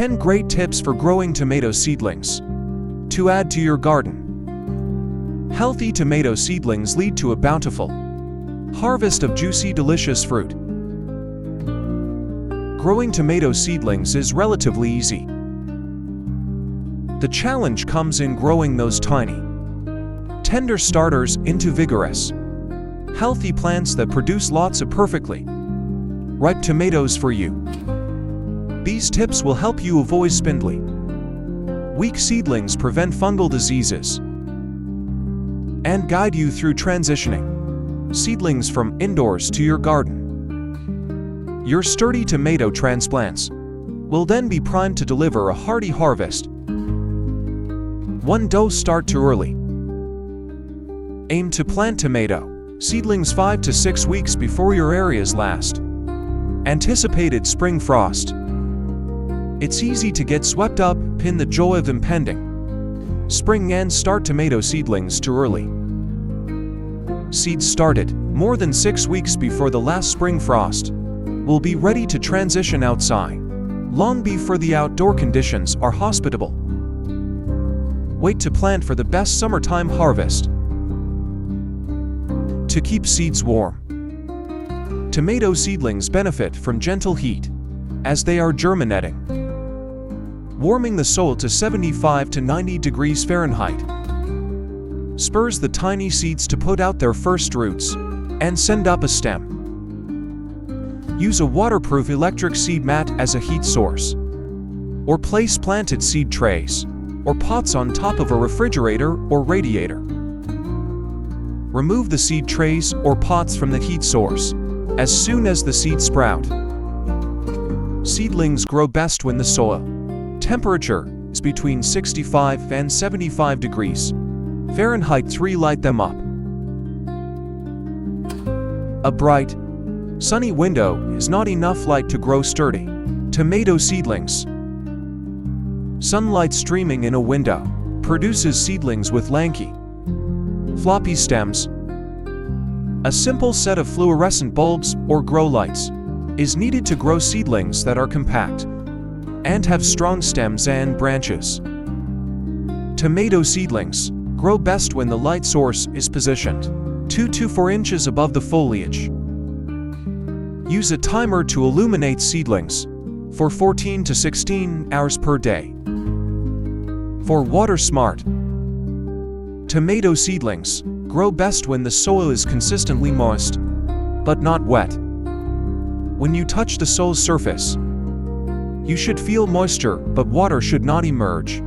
10 great tips for growing tomato seedlings to add to your garden. Healthy tomato seedlings lead to a bountiful harvest of juicy, delicious fruit. Growing tomato seedlings is relatively easy. The challenge comes in growing those tiny, tender starters into vigorous, healthy plants that produce lots of perfectly ripe tomatoes for you. These tips will help you avoid spindly, weak seedlings, prevent fungal diseases, and guide you through transitioning seedlings from indoors to your garden. Your sturdy tomato transplants will then be primed to deliver a hearty harvest. 1. Don't start too early. Aim to plant tomato seedlings 5 to 6 weeks before your area's last anticipated spring frost. It's easy to get swept up in the joy of impending spring and start tomato seedlings too early. Seeds started more than 6 weeks before the last spring frost will be ready to transition outside long before the outdoor conditions are hospitable. Wait to plant for the best summertime harvest. To keep seeds warm. Tomato seedlings benefit from gentle heat as they are germinating. Warming the soil to 75 to 90 degrees Fahrenheit spurs the tiny seeds to put out their first roots and send up a stem. Use a waterproof electric seed mat as a heat source, or place planted seed trays or pots on top of a refrigerator or radiator. Remove the seed trays or pots from the heat source as soon as the seeds sprout. Seedlings grow best when the soil temperature is between 65 and 75 degrees Fahrenheit. 3. Light them up. A bright, sunny window is not enough light to grow sturdy tomato seedlings. Sunlight streaming in a window produces seedlings with lanky, floppy stems. A simple set of fluorescent bulbs or grow lights is needed to grow seedlings that are compact and have strong stems and branches. Tomato seedlings grow best when the light source is positioned 2 to 4 inches above the foliage. Use a timer to illuminate seedlings for 14 to 16 hours per day. For water smart. Tomato seedlings grow best when the soil is consistently moist, but not wet. When you touch the soil's surface, you should feel moisture, but water should not emerge.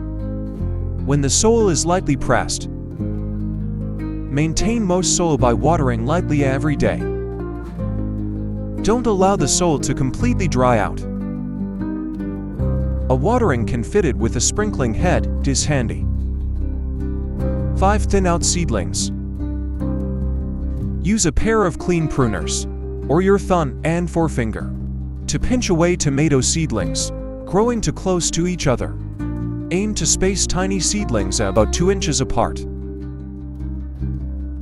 When the soil is lightly pressed, maintain moist soil by watering lightly every day. Don't allow the soil to completely dry out. A watering can fitted with a sprinkling head is handy. 5. Thin out seedlings. Use a pair of clean pruners, or your thumb and forefinger, to pinch away tomato seedlings growing too close to each other. Aim to space tiny seedlings about 2 inches apart.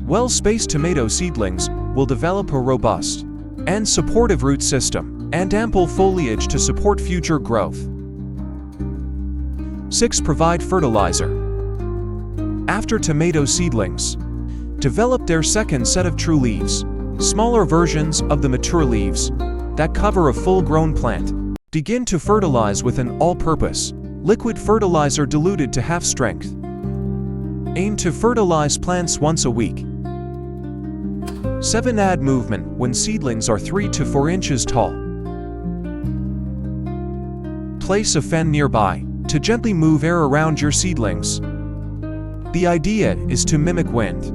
Well-spaced tomato seedlings will develop a robust and supportive root system and ample foliage to support future growth. 6. Provide fertilizer. After tomato seedlings develop their second set of true leaves, smaller versions of the mature leaves that cover a full-grown plant, begin to fertilize with an all-purpose liquid fertilizer diluted to half strength. Aim to fertilize plants once a week. 7. Add movement when seedlings are 3 to 4 inches tall. Place a fan nearby to gently move air around your seedlings. The idea is to mimic wind,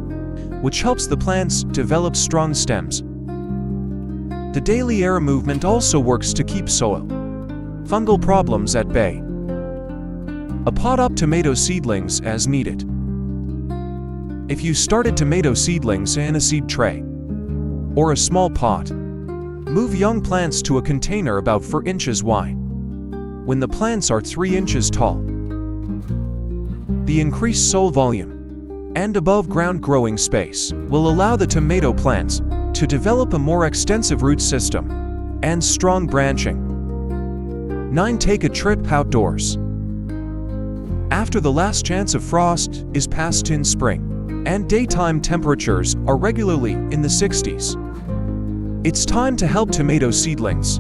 which helps the plants develop strong stems. The daily air movement also works to keep soil fungal problems at bay. A pot up tomato seedlings as needed. If you started tomato seedlings in a seed tray or a small pot, move young plants to a container about 4 inches wide. When the plants are 3 inches tall, the increased soil volume and above-ground growing space will allow the tomato plants to develop a more extensive root system and strong branching. 9. Take a trip outdoors. After the last chance of frost is past in spring, and daytime temperatures are regularly in the 60s, it's time to help tomato seedlings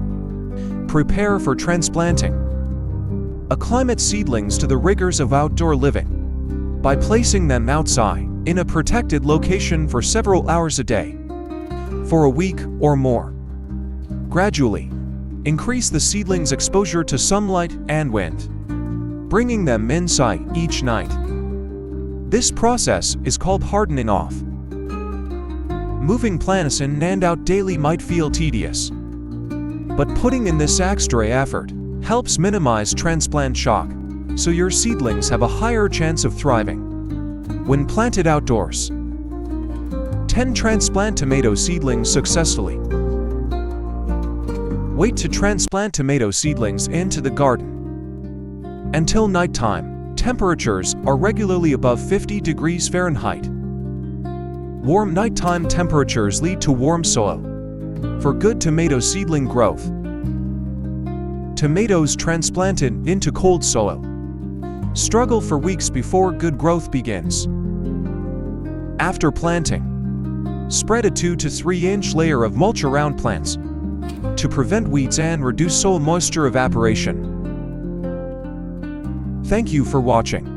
prepare for transplanting. Acclimate seedlings to the rigors of outdoor living by placing them outside in a protected location for several hours a day for a week or more. Gradually increase the seedlings' exposure to sunlight and wind, bringing them inside each night. This process is called hardening off. Moving plants in and out daily might feel tedious, but putting in this extra effort helps minimize transplant shock, so your seedlings have a higher chance of thriving when planted outdoors. 10. Transplant tomato seedlings successfully. Wait to transplant tomato seedlings into the garden until nighttime temperatures are regularly above 50 degrees Fahrenheit. Warm nighttime temperatures lead to warm soil for good tomato seedling growth. Tomatoes transplanted into cold soil struggle for weeks before good growth begins. After planting, spread a 2 to 3 inch layer of mulch around plants to prevent weeds and reduce soil moisture evaporation. Thank you for watching.